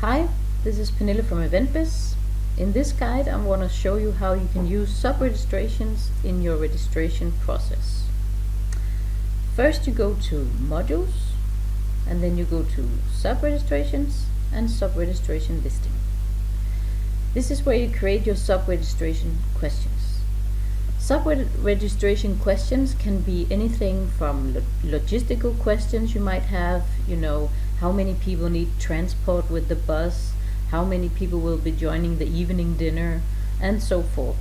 Hi, this is Pernille from EventBiz. In this guide I want to show you how you can use sub-registrations in your registration process. First you go to Modules, and then you go to Sub-registrations and Sub-registration Listing. This is where you create your sub-registration questions. Sub-registration questions can be anything from logistical questions you might have, how many people need transport with the bus, how many people will be joining the evening dinner, and so forth.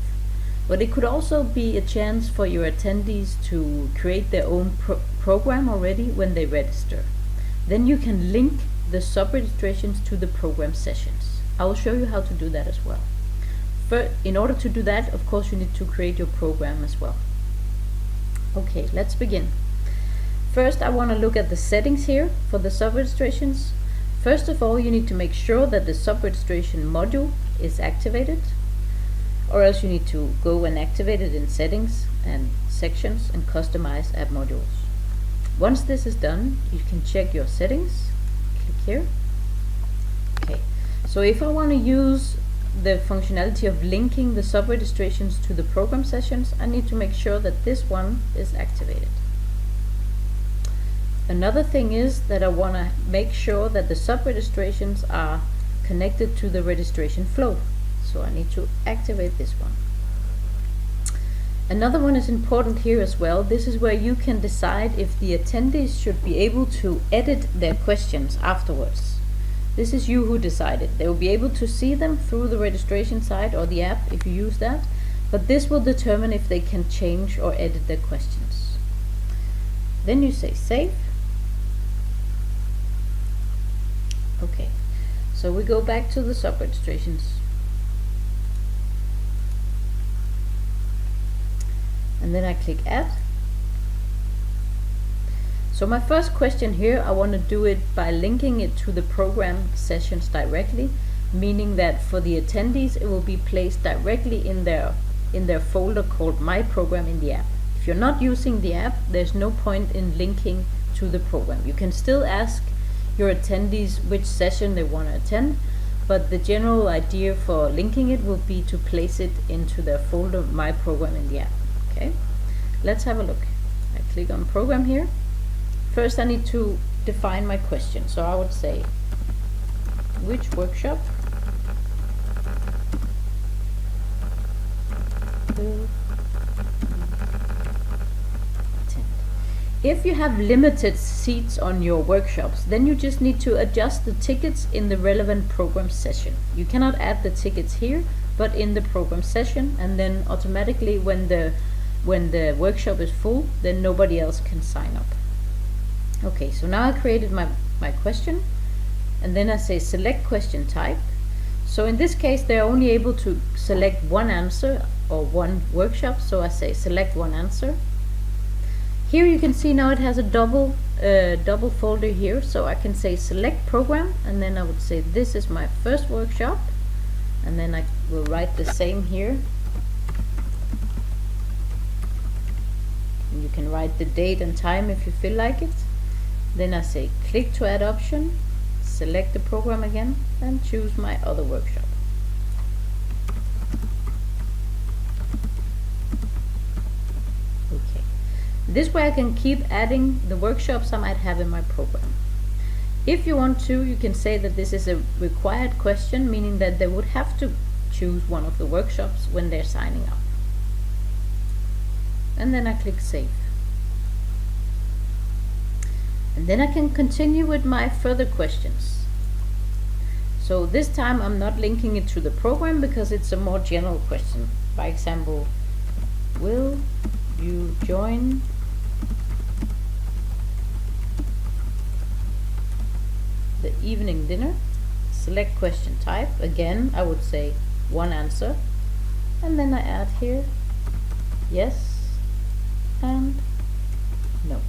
But it could also be a chance for your attendees to create their own program already when they register. Then you can link the sub-registrations to the program sessions. I will show you how to do that as well. In order to do that, of course, you need to create your program as well. Okay, let's begin. First, I want to look at the settings here for the sub-registrations. First of all, you need to make sure that the sub-registration module is activated, or else you need to go and activate it in settings and sections and customize app modules. Once this is done, you can check your settings. Click here. Okay, so if I want to use the functionality of linking the sub-registrations to the program sessions, I need to make sure that this one is activated. Another thing is that I want to make sure that the sub-registrations are connected to the registration flow. So I need to activate this one. Another one is important here as well. This is where you can decide if the attendees should be able to edit their questions afterwards. This is you who decided. They will be able to see them through the registration site or the app if you use that, but this will determine if they can change or edit their questions. Then you say save. Okay, so we go back to the sub-registrations. And then I click add. So my first question here, I want to do it by linking it to the program sessions directly, meaning that for the attendees it will be placed directly in their folder called My Program in the app. If you're not using the app, there's no point in linking to the program. You can still ask your attendees which session they want to attend, but the general idea for linking it will be to place it into their folder My Program in the app. Okay, let's have a look. I click on Program here. First I need to define my question. So I would say, which workshop will attend? If you have limited seats on your workshops, then you just need to adjust the tickets in the relevant program session. You cannot add the tickets here, but in the program session, and then automatically when the workshop is full, then nobody else can sign up. Okay, so now I created my question, and then I say select question type. So in this case they're only able to select one answer or one workshop, so I say select one answer. Here you can see now it has a double folder here, so I can say select program, and then I would say this is my first workshop, and then I will write the same here. And you can write the date and time if you feel like it. Then I say click to add option, select the program again, and choose my other workshop. Okay, this way I can keep adding the workshops I might have in my program. If you want to, you can say that this is a required question, meaning that they would have to choose one of the workshops when they're signing up. And then I click save. And then I can continue with my further questions. So this time I'm not linking it to the program because it's a more general question. By example, will you join the evening dinner? Select question type. Again, I would say one answer. And then I add here yes and no.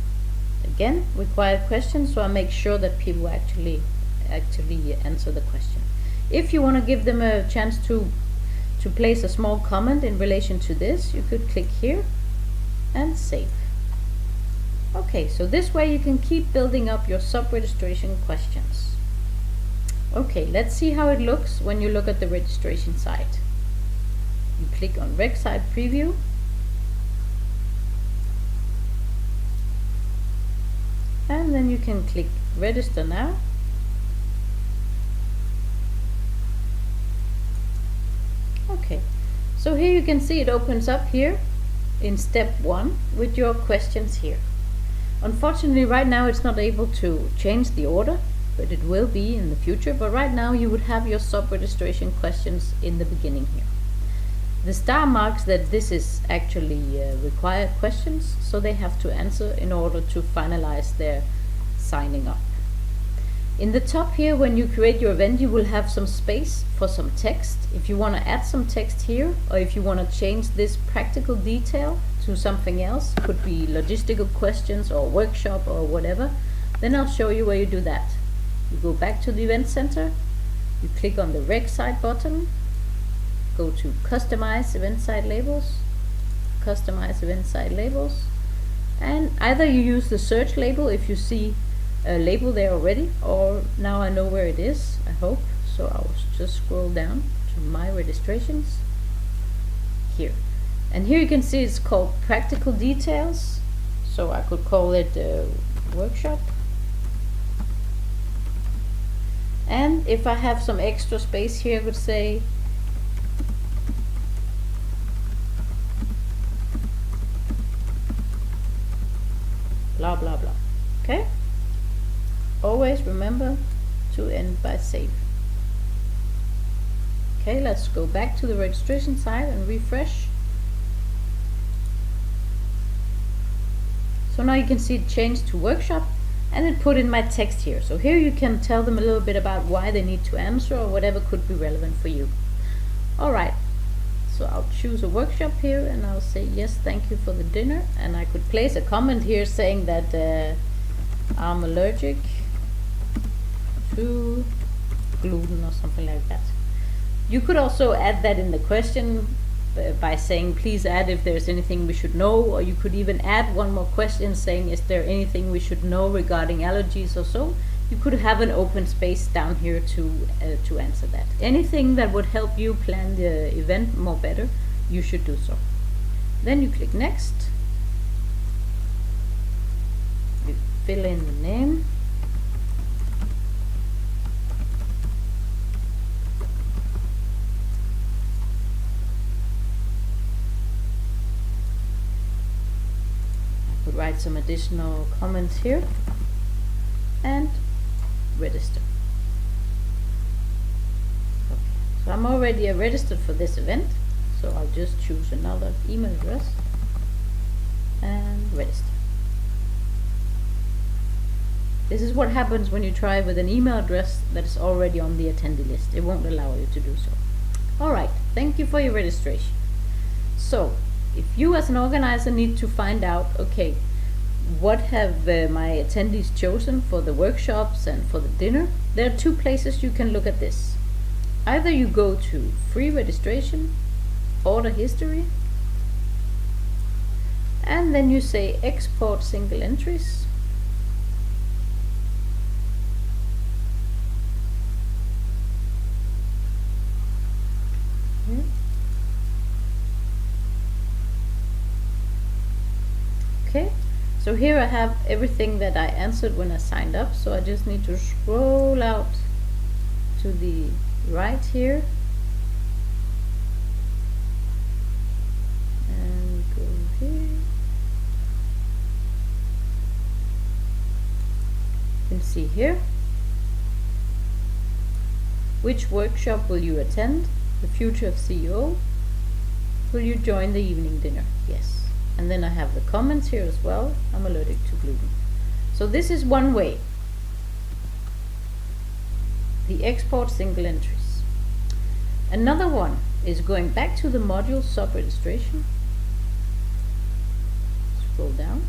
Again, required question, so I make sure that people actually answer the question. If you want to give them a chance to place a small comment in relation to this, you could click here and save. Okay, so this way you can keep building up your sub-registration questions. Okay, let's see how it looks when you look at the registration site. You click on Reg Site Preview. And then you can click Register Now. Okay, so here you can see it opens up here in step 1 with your questions here. Unfortunately, right now it's not able to change the order, but it will be in the future. But right now you would have your sub-registration questions in the beginning here. The star marks that this is actually required questions, so they have to answer in order to finalize their signing up. In the top here, when you create your event, you will have some space for some text. If you want to add some text here, or if you want to change this practical detail to something else, could be logistical questions or workshop or whatever, then I'll show you where you do that. You go back to the event center, you click on the Reg Site button, go to Customize Event Site Labels, Customize Event Site Labels, and either you use the search label if you see a label there already, or now I know where it is, I hope. So I'll just scroll down to My Registrations here, and here you can see it's called Practical Details, so I could call it Workshop. And if I have some extra space here, I could say blah blah blah. Okay, always remember to end by save. Okay, let's go back to the registration site and refresh. So now you can see it changed to workshop, and it put in my text here. So here you can tell them a little bit about why they need to answer or whatever could be relevant for you. Alright, so I'll choose a workshop here and I'll say yes, thank you for the dinner, and I could place a comment here saying that I'm allergic to gluten or something like that. You could also add that in the question by saying please add if there's anything we should know, or you could even add one more question saying is there anything we should know regarding allergies or so. You could have an open space down here to answer that. Anything that would help you plan the event more better, you should do so. Then you click next, you fill in the name, write some additional comments here, and register. Okay. So I'm already registered for this event, so I'll just choose another email address and register. This is what happens when you try with an email address that is already on the attendee list. It won't allow you to do so. Alright, thank you for your registration. So if you as an organizer need to find out, okay, what have my attendees chosen for the workshops and for the dinner, there are two places you can look at this. Either you go to free registration, order history, and then you say export single entries. Okay, so here I have everything that I answered when I signed up, so I just need to scroll out to the right here and go here. You can see here which workshop will you attend, the future of CEO, will you join the evening dinner, yes. And then I have the comments here as well. I'm allergic to gluten. So this is one way. The export single entries. Another one is going back to the module sub-registration. Scroll down.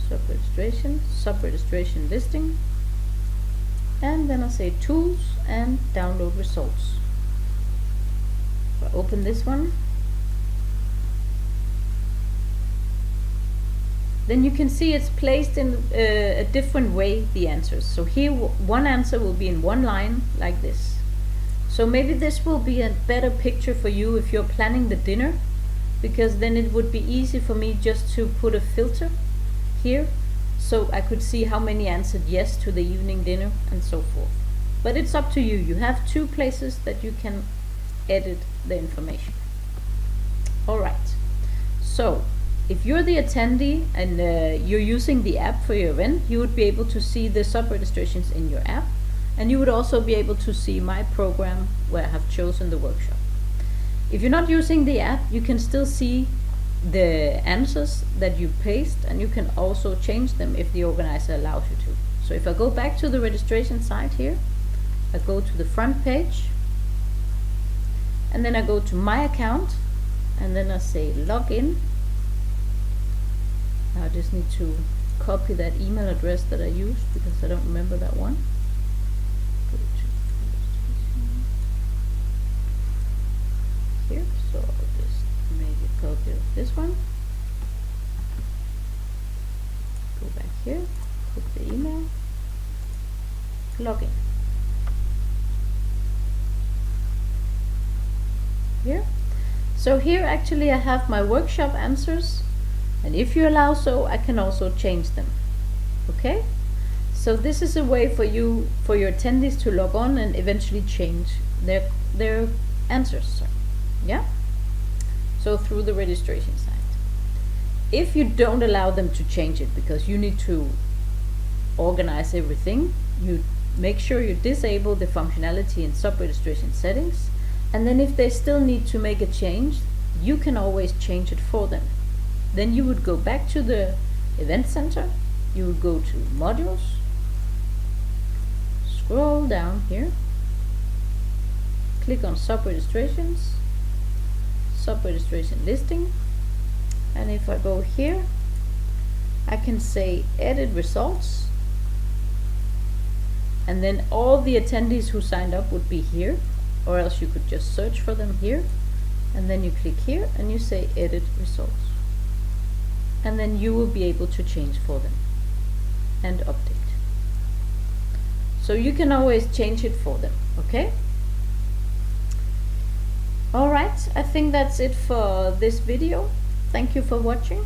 Sub-registration, sub-registration listing. And then I say tools and download results. So I open this one. then you can see it's placed in a different way, the answers. So here one answer will be in one line like this. So maybe this will be a better picture for you if you're planning the dinner, because then it would be easy for me just to put a filter here, so I could see how many answered yes to the evening dinner and so forth. But it's up to you. You have two places that you can edit the information. Alright, so if you're the attendee and you're using the app for your event, you would be able to see the sub-registrations in your app, and you would also be able to see my program where I have chosen the workshop. If you're not using the app, you can still see the answers that you paste, and you can also change them if the organizer allows you to. So if I go back to the registration site here, I go to the front page, and then I go to my account, and then I say login. Now I just need to copy that email address that I used because I don't remember that one. Go to here, so I'll just make a copy of this one. Go back here, put the email, login. Here. So here actually I have my workshop answers, and if you allow so, I can also change them. Okay? So this is a way for you, for your attendees to log on and eventually change their answers. Yeah? So through the registration site. If you don't allow them to change it because you need to organize everything, you make sure you disable the functionality in sub-registration settings, and then if they still need to make a change, you can always change it for them. Then you would go back to the event center, you would go to modules, scroll down here, click on sub-registrations, sub-registration listing, and if I go here, I can say edit results, and then all the attendees who signed up would be here, or else you could just search for them here, and then you click here and you say edit results, and then you will be able to change for them and update. So you can always change it for them. Okay? Alright, I think that's it for this video. Thank you for watching.